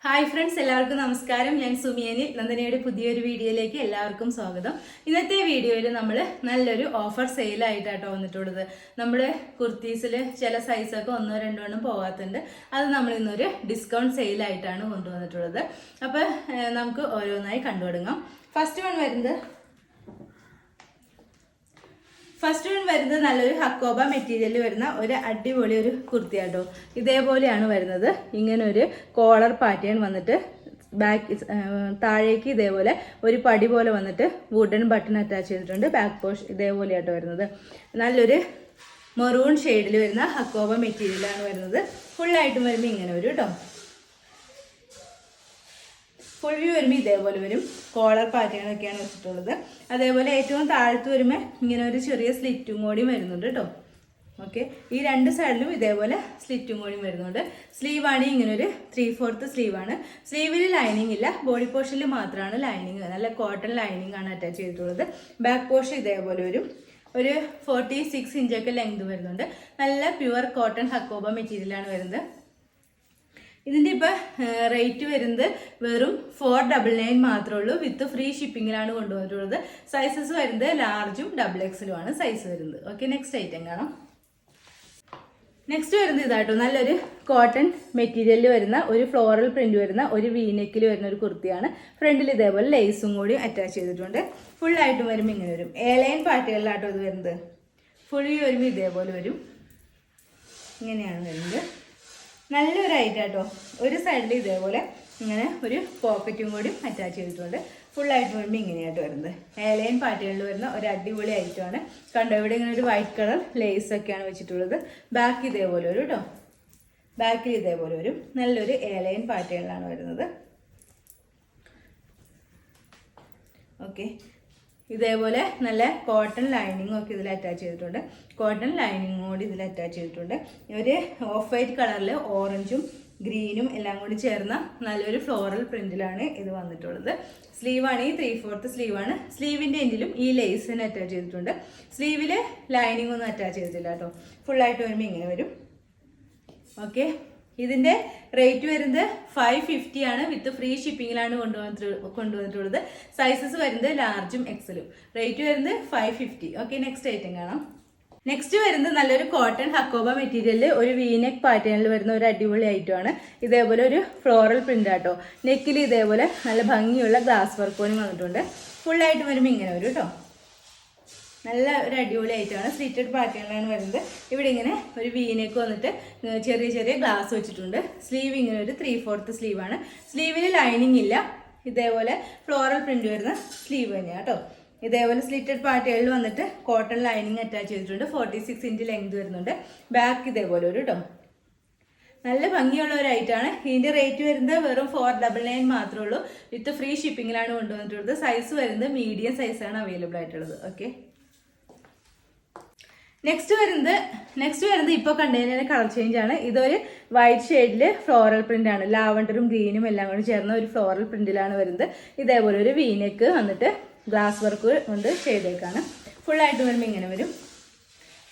Hi friends, എല്ലാവർക്കും നമസ്കാരം. ഞാൻ സുമിയനി. നന്ദനയുടെ പുതിയൊരു വീഡിയോയിലേക്ക് എല്ലാവർക്കും സ്വാഗതം. ഇന്നത്തെ വീഡിയോയിൽ നമ്മൾ നല്ലൊരു ഓഫർ സെയിലായിട്ടാട്ടോ വന്നിട്ടുള്ളത്. നമ്മുടെ കുർത്തീസിൽ ചില സൈസൊക്കെ ഒന്നോ രണ്ടോ എണ്ണം പോകാത്തുണ്ട്. അത് നമ്മൾ ഇന്നൊരു ഡിസ്കൗണ്ട് സെയിലായിട്ടാണ് കൊണ്ടുവന്നിട്ടുള്ളത്. അപ്പോൾ നമുക്ക് ഓരോന്നായി കണ്ടു തുടങ്ങാം. ഫസ്റ്റ് വൺ വരുന്നത് നല്ലൊരു ഹക്കോബ മെറ്റീരിയൽ വരുന്ന ഒരു അടിപൊളി ഒരു കുർത്തിയാട്ടോ. ഇതേപോലെയാണ് വരുന്നത്. ഇങ്ങനെ ഒരു കോളർ പാറ്റേൺ വന്നിട്ട് ബാക്ക് താഴേക്ക് ഇതേപോലെ ഒരു പടി പോലെ വന്നിട്ട് വുഡൻ ബട്ടൺ അറ്റാച്ച് ചെയ്തിട്ടുണ്ട്. ബാക്ക് പോഷ് ഇതേപോലെയാട്ടോ വരുന്നത്. നല്ലൊരു മെറൂൺ ഷെയ്ഡിൽ വരുന്ന ഹക്കോബ മെറ്റീരിയലാണ് വരുന്നത്. ഫുള്ളായിട്ടും വരുമ്പോൾ ഇങ്ങനെ വരും കേട്ടോ. ഫുൾ വ്യൂ വരുമ്പോൾ ഇതേപോലെ വരും. കോളർ പാറ്റേണൊക്കെയാണ് വെച്ചിട്ടുള്ളത്. അതേപോലെ ഏറ്റവും താഴത്ത് വരുമ്പോൾ ഇങ്ങനെ ഒരു ചെറിയ സ്ലിറ്റും കൂടിയും വരുന്നുണ്ട് കേട്ടോ. ഓക്കെ, ഈ രണ്ട് സൈഡിലും ഇതേപോലെ സ്ലിറ്റും കൂടിയും വരുന്നുണ്ട്. സ്ലീവാണ് ഇങ്ങനെ ഒരു 3/4 സ്ലീവാണ്. സ്ലീവിൽ ലൈനിങ് ഇല്ല, ബോഡി പോർഷനിൽ മാത്രമാണ് ലൈനിങ്. നല്ല കോട്ടൺ ലൈനിങ് ആണ് അറ്റാച്ച് ചെയ്തിട്ടുള്ളത്. ബാക്ക് പോർഷൻ ഇതേപോലെ വരും. ഒരു 46 ഇഞ്ചൊക്കെ ലെങ്ത് വരുന്നുണ്ട്. നല്ല പ്യുവർ കോട്ടൺ ഹക്കോബ മെറ്റീരിയലാണ് വരുന്നത്. ഇതിൻ്റെ ഇപ്പോൾ റേറ്റ് വരുന്നത് വെറും 499 മാത്രമേ ഉള്ളൂ. വിത്ത് ഫ്രീ ഷിപ്പിങ്ങിലാണ് കൊണ്ടുവന്നിട്ടുള്ളത്. സൈസസ് വരുന്നത് ലാർജും XXL ആണ് സൈസ് വരുന്നത്. ഓക്കെ, നെക്സ്റ്റ് ഐറ്റം കാണാം. നെക്സ്റ്റ് വരുന്നത് ഇതാട്ടോ. നല്ലൊരു കോട്ടൺ മെറ്റീരിയലിൽ വരുന്ന ഒരു ഫ്ലോറൽ പ്രിന്റ് വരുന്ന ഒരു വീനെക്കിൽ വരുന്ന ഒരു കുർത്തിയാണ്. ഫ്രണ്ടിൽ ഇതേപോലെ ലേസും കൂടി അറ്റാച്ച് ചെയ്തിട്ടുണ്ട്. ഫുള്ളായിട്ടും വരുമ്പോൾ ഇങ്ങനെ വരും. എയർലൈൻ പാർട്ടികളിലാട്ടോ ഇത് വരുന്നത്. ഫുൾ വരുമ്പോൾ ഇതേപോലെ വരും. ഇങ്ങനെയാണ് വരുന്നത്. നല്ലൊരു ഐറ്റാട്ടോ. ഒരു സൈഡിൽ ഇതേപോലെ ഇങ്ങനെ ഒരു പോക്കറ്റും കൂടി അറ്റാച്ച് ചെയ്തിട്ടുണ്ട്. ഫുള്ളായിട്ട് വരുമ്പോൾ ഇങ്ങനെയായിട്ട് വരുന്നത്. എയർലൈൻ പാറ്റേണിൽ വരുന്ന ഒരു അടിപൊളി ഐറ്റമാണ്. കണ്ടോ, ഇവിടെ ഇങ്ങനെ ഒരു വൈറ്റ് കളർ ലേസൊക്കെയാണ് വെച്ചിട്ടുള്ളത്. ബാക്ക് ഇതേപോലെ വരും കേട്ടോ. ബാക്കിൽ ഇതേപോലെ വരും. നല്ലൊരു എയർലൈൻ പാറ്റേണിലാണ് വരുന്നത്. ഓക്കെ, ഇതേപോലെ നല്ല കോട്ടൺ ലൈനിങ്ങും ഒക്കെ ഇതിൽ അറ്റാച്ച് ചെയ്തിട്ടുണ്ട്. കോട്ടൺ ലൈനിങ്ങും കൂടി ഇതിൽ അറ്റാച്ച് ചെയ്തിട്ടുണ്ട്. ഒരു ഓഫ് വൈറ്റ് കളറിൽ ഓറഞ്ചും ഗ്രീനും എല്ലാം കൂടി ചേർന്ന നല്ലൊരു ഫ്ലോറൽ പ്രിന്റിലാണ് ഇത് വന്നിട്ടുള്ളത്. സ്ലീവാണ് ഈ 3/4 സ്ലീവാണ്. സ്ലീവിൻ്റെ എൻഡിലും ഈ ലേസിന് അറ്റാച്ച് ചെയ്തിട്ടുണ്ട്. സ്ലീവിൽ ലൈനിങ് ഒന്നും അറ്റാച്ച് ചെയ്തിട്ടില്ല കേട്ടോ. ഫുള്ളായിട്ട് വരുമ്പോൾ ഇങ്ങനെ വരും. ഓക്കെ, ഇതിൻ്റെ റേറ്റ് വരുന്നത് 550 ആണ്. വിത്ത് ഫ്രീ ഷിപ്പിങ്ങിലാണ് കൊണ്ടുവന്നിട്ടുള്ളത്. സൈസസ് വരുന്നത് ലാർജും XL. റേറ്റ് വരുന്നത് 550. ഓക്കെ, നെക്സ്റ്റ് ഐറ്റം കാണാം. നെക്സ്റ്റ് വരുന്നത് നല്ലൊരു കോട്ടൺ ഹക്കോബ മെറ്റീരിയലിൽ ഒരു വീനെക്ക് പാറ്റേണിൽ വരുന്ന ഒരു അടിപൊളി ഐറ്റമാണ്. ഇതേപോലെ ഒരു ഫ്ലോറൽ പ്രിന്റ് ആട്ടോ. നെക്കിൽ ഇതേപോലെ നല്ല ഭംഗിയുള്ള ഗ്ലാസ് വർക്ക് പോലും വന്നിട്ടുണ്ട്. ഫുള്ളായിട്ട് വരുമ്പോൾ ഇങ്ങനെ വരും കേട്ടോ. നല്ല ഒരു അടിപൊളി ആയിട്ടാണ്. സ്ലിറ്റഡ് പാറ്റേണിലാണ് വരുന്നത്. ഇവിടെ ഇങ്ങനെ ഒരു വീനേക്ക് വന്നിട്ട് ചെറിയ ചെറിയ ഗ്ലാസ് വെച്ചിട്ടുണ്ട്. സ്ലീവ് ഇങ്ങനെ ഒരു 3/4 സ്ലീവാണ്. സ്ലീവിൽ ലൈനിങ് ഇല്ല. ഇതേപോലെ ഫ്ലോറൽ പ്രിന്റ് വരുന്ന സ്ലീവ് തന്നെയാണ് കേട്ടോ. ഇതേപോലെ സ്ലിറ്റഡ് പാറ്റേണിൽ വന്നിട്ട് കോട്ടൺ ലൈനിങ് അറ്റാച്ച് ചെയ്തിട്ടുണ്ട്. 46 ഇഞ്ച് ലെങ്ത് വരുന്നുണ്ട്. ബാക്ക് ഇതേപോലെ ഒരു കേട്ടോ. നല്ല ഭംഗിയുള്ള ഒരു ഐറ്റാണ്. ഇതിൻ്റെ റേറ്റ് വരുന്നത് വെറും 499 മാത്രമേ ഉള്ളൂ. വിത്ത് ഫ്രീ ഷിപ്പിങ്ങിലാണ് കൊണ്ടുവന്നിട്ടുള്ളത്. സൈസ് വരുന്നത് മീഡിയം സൈസാണ് അവൈലബിൾ ആയിട്ടുള്ളത്. ഓക്കെ, നെക്സ്റ്റ് വരുന്നത് ഇപ്പോൾ കണ്ടതിന് കളർ ചേഞ്ച് ആണ്. ഇതൊരു വൈറ്റ് ഷെയ്ഡിൽ ഫ്ലോറൽ പ്രിന്റ് ആണ്. ലാവണ്ടറും ഗ്രീനും എല്ലാം കൂടി ചേർന്ന ഒരു ഫ്ലോറൽ പ്രിന്റിലാണ് വരുന്നത്. ഇതേപോലെ ഒരു വീനെക്ക് വന്നിട്ട് ഗ്ലാസ് വർക്ക് കൊണ്ട് ചെയ്തേക്കാണ്. ഫുള്ളായിട്ട് വരുമ്പോൾ ഇങ്ങനെ വരും.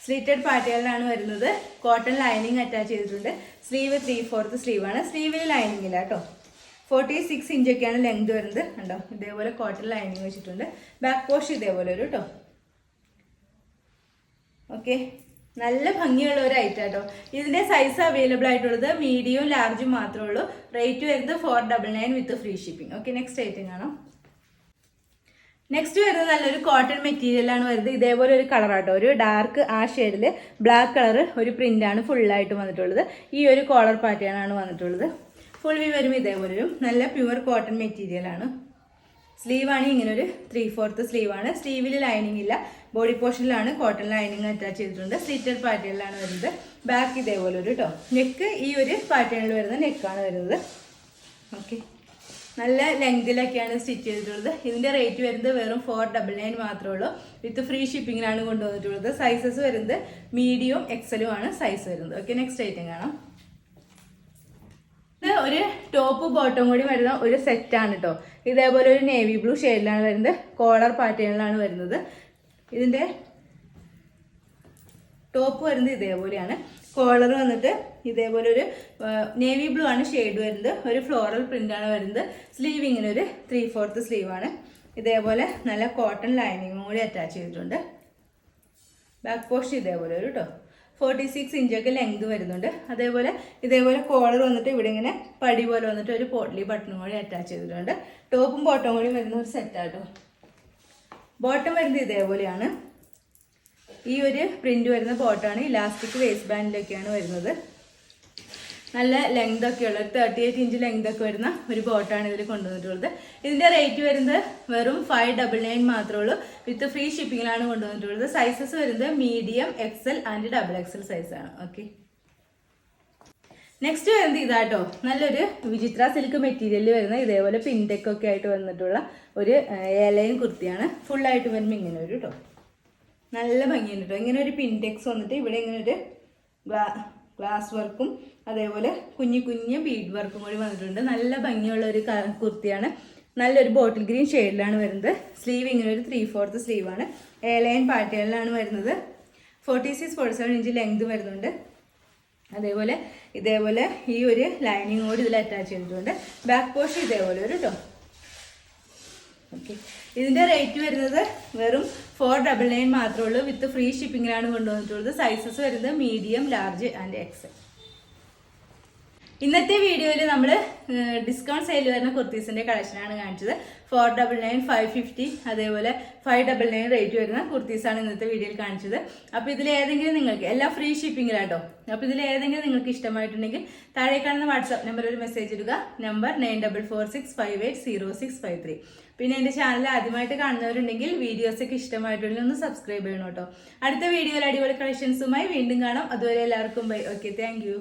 സ്ലിറ്റഡ് പാറ്റേണിലാണ് വരുന്നത്. കോട്ടൺ ലൈനിങ് അറ്റാച്ച് ചെയ്തിട്ടുണ്ട്. സ്ലീവ് 3/4 സ്ലീവാണ്. സ്ലീവിൽ ലൈനിങ് ഇല്ല കേട്ടോ. 46 ഇഞ്ചൊക്കെയാണ് ലെങ്ത് വരുന്നത്. കണ്ടോ, ഇതേപോലെ കോട്ടൺ ലൈനിങ് വെച്ചിട്ടുണ്ട്. ബാക്ക് പോഷ് ഇതേപോലെ ഒരു കേട്ടോ. ഓക്കെ, നല്ല ഭംഗിയുള്ള ഒരു ഐറ്റം കേട്ടോ. ഇതിൻ്റെ സൈസ് അവൈലബിൾ ആയിട്ടുള്ളത് മീഡിയവും ലാർജും മാത്രമേ ഉള്ളൂ. റേറ്റ് വരുന്നത് 499 വിത്ത് free shipping. Okay, next item കാണാം. നെക്സ്റ്റ് വരുന്നത് നല്ലൊരു കോട്ടൺ മെറ്റീരിയലാണ് വരുന്നത്. ഇതേപോലെ ഒരു കളറാട്ടോ. ഒരു ഡാർക്ക് ആ ഷെയ്ഡിൽ ബ്ലാക്ക് കളർ ഒരു പ്രിന്റാണ് ഫുള്ളായിട്ട് വന്നിട്ടുള്ളത്. ഈ ഒരു കോളർ പാറ്റേൺ ആണ് വന്നിട്ടുള്ളത്. ഫുൾ വ്യൂ വരുമ്പോൾ ഇതേപോലെ ഒരു നല്ല പ്യുവർ കോട്ടൺ മെറ്റീരിയലാണ്. സ്ലീവാണ് ഇങ്ങനെ ഒരു 3/4 സ്ലീവാണ്. സ്ലീവിൽ ലൈനിങ് ഇല്ല. ബോഡി പോർഷനിലാണ് കോട്ടൺ ലൈനിങ് അറ്റാച്ച് ചെയ്തിട്ടുണ്ട്. സ്ലിറ്റഡ് പാറ്റേണിലാണ് വരുന്നത്. ബാക്ക് ഇതേപോലെ ഒരു കേട്ടോ. നെക്ക് ഈ ഒരു പാറ്റേണിൽ വരുന്ന നെക്കാണ് വരുന്നത്. ഓക്കെ, നല്ല ലെങ്തിലൊക്കെയാണ് സ്റ്റിച്ച് ചെയ്തിട്ടുള്ളത്. ഇതിൻ്റെ റേറ്റ് വരുന്നത് വെറും 499 മാത്രമേ ഉള്ളൂ. വിത്ത് ഫ്രീ ഷിപ്പിങ്ങിലാണ് കൊണ്ടുവന്നിട്ടുള്ളത്. സൈസസ് വരുന്നത് മീഡിയവും XL ആണ് സൈസ് വരുന്നത്. ഓക്കെ, നെക്സ്റ്റ് ഐറ്റം കാണാം. ഇത് ഒരു ടോപ്പ് ബോട്ടം കൂടി വരുന്ന ഒരു സെറ്റാണ് കേട്ടോ. ഇതേപോലെ ഒരു നേവി ബ്ലൂ ഷെയ്ഡിലാണ് വരുന്നത്. കോളർ പാറ്റേണിലാണ് വരുന്നത്. ഇതിൻ്റെ ടോപ്പ് വരുന്നത് ഇതേപോലെയാണ്. കോളർ വന്നിട്ട് ഇതേപോലെ ഒരു നേവി ബ്ലൂ ആണ് ഷെയ്ഡ് വരുന്നത്. ഒരു ഫ്ലോറൽ പ്രിൻ്റാണ് വരുന്നത്. സ്ലീവ് ഇങ്ങനെ ഒരു 3/4 സ്ലീവാണ്. ഇതേപോലെ നല്ല കോട്ടൺ ലൈനിങ്ങും കൂടി അറ്റാച്ച് ചെയ്തിട്ടുണ്ട്. ബാക്ക് പോസ്റ്റ് ഇതേപോലെ ഒരു കേട്ടോ 46 ഇഞ്ചൊക്കെ ലെങ്ത് വരുന്നുണ്ട്. ഇതേപോലെ കോളർ വന്നിട്ട് ഇവിടെ ഇങ്ങനെ പടി പോലെ വന്നിട്ട് ഒരു പോട്ട്ലി ബട്ടണും കൂടി അറ്റാച്ച് ചെയ്തിട്ടുണ്ട്. ടോപ്പും ബോട്ടവും കൂടി വരുന്ന ഒരു സെറ്റാട്ടോ. ബോട്ടം വരുന്നത് ഇതേപോലെയാണ്. ഈ ഒരു പ്രിന്റ് വരുന്ന ബോട്ടമാണ്. ഇലാസ്റ്റിക് വേസ്റ്റ് ബാൻഡിലൊക്കെയാണ് വരുന്നത്. നല്ല ലെങ്ത് ഒക്കെ ഉള്ള 38 ഇഞ്ച് ലെങ്ത് ഒക്കെ വരുന്ന ഒരു ബോട്ടാണ് ഇതിൽ കൊണ്ടുവന്നിട്ടുള്ളത്. ഇതിന്റെ റേറ്റ് വരുന്നത് വെറും 599 മാത്രമേ ഉള്ളൂ. വിത്ത് ഫ്രീ ഷിപ്പിങ്ങിലാണ് കൊണ്ടുവന്നിട്ടുള്ളത്. സൈസസ് വരുന്നത് മീഡിയം, XL ആൻഡ് XXL സൈസാണ്. ഓക്കെ, നെക്സ്റ്റ് വരുന്നത് ഇതാട്ടോ. നല്ലൊരു വിചിത്ര സിൽക്ക് മെറ്റീരിയലിൽ വരുന്ന ഇതേപോലെ പിൻടെക് ഒക്കെ ആയിട്ട് വന്നിട്ടുള്ള ഒരു എലൈൻ കുർത്തിയാണ്. ഫുള്ളായിട്ട് വരുമ്പോൾ ഇങ്ങനെ ഒരു കേട്ടോ നല്ല ഭംഗിയുണ്ട് കേട്ടോ. ഇങ്ങനെ ഒരു പിൻടെക്സ് വന്നിട്ട് ഇവിടെ ഇങ്ങനെ ഒരു ഗ്ലാസ് വർക്കും അതേപോലെ കുഞ്ഞു ബീഡ് വർക്കും കൂടി വന്നിട്ടുണ്ട്. നല്ല ഭംഗിയുള്ള ഒരു കുർത്തിയാണ്. നല്ലൊരു ബോട്ടിൽ ഗ്രീൻ ഷെയ്ഡിലാണ് വരുന്നത്. സ്ലീവ് ഇങ്ങനെ ഒരു 3/4 സ്ലീവാണ്. എലൈൻ പാറ്റേണിലാണ് വരുന്നത്. 46-47 ഇഞ്ച് ലെങ്ത് വരുന്നുണ്ട്. ഇതേപോലെ ഈ ഒരു ലൈനിങ് കൂടി ഇതിൽ അറ്റാച്ച് ചെയ്തിട്ടുണ്ട്. ബാക്ക് പോസ്റ്റ് ഇതേപോലെ ഒരു കേട്ടോ. ഓക്കെ, ഇതിന്റെ റേറ്റ് വരുന്നത് വെറും 499 മാത്രമേ ഉള്ളൂ. വിത്ത് ഫ്രീ ഷിപ്പിങ്ങിലാണ് കൊണ്ടുവന്നിട്ടുള്ളത്. സൈസസ് വരുന്നത് മീഡിയം, ലാർജ് ആൻഡ് XL. ഇന്നത്തെ വീഡിയോയിൽ നമ്മൾ ഡിസ്കൗണ്ട് സെയിൽ വരുന്ന കുർത്തീസിന്റെ കളക്ഷനാണ് കാണിച്ചത്. 499, 550 അതേപോലെ 599 റേറ്റ് വരുന്ന കുർത്തീസാണ് ഇന്നത്തെ വീഡിയോയിൽ കാണിച്ചത്. അപ്പോൾ ഇതിലേതെങ്കിലും നിങ്ങൾക്ക് എല്ലാം ഫ്രീ ഷിപ്പിങ്ങിലാട്ടോ. അപ്പോൾ ഇതിലേതെങ്കിലും നിങ്ങൾക്ക് ഇഷ്ടമായിട്ടുണ്ടെങ്കിൽ താഴെ കാണുന്ന വാട്സാപ്പ് നമ്പർ ഒരു മെസ്സേജ് ഇടുക. നമ്പർ 9446580653. പിന്നെ എൻ്റെ ചാനൽ ആദ്യമായിട്ട് കാണുന്നവരുണ്ടെങ്കിൽ വീഡിയോസൊക്കെ ഇഷ്ടമായിട്ടുണ്ടെങ്കിൽ ഒന്ന് സബ്സ്ക്രൈബ് ചെയ്യണം കേട്ടോ. അടുത്ത വീഡിയോയിൽ അടിപൊളി കളക്ഷൻസുമായി വീണ്ടും കാണാം. അതുവരെ എല്ലാവർക്കും ബൈ. Okay, thank you.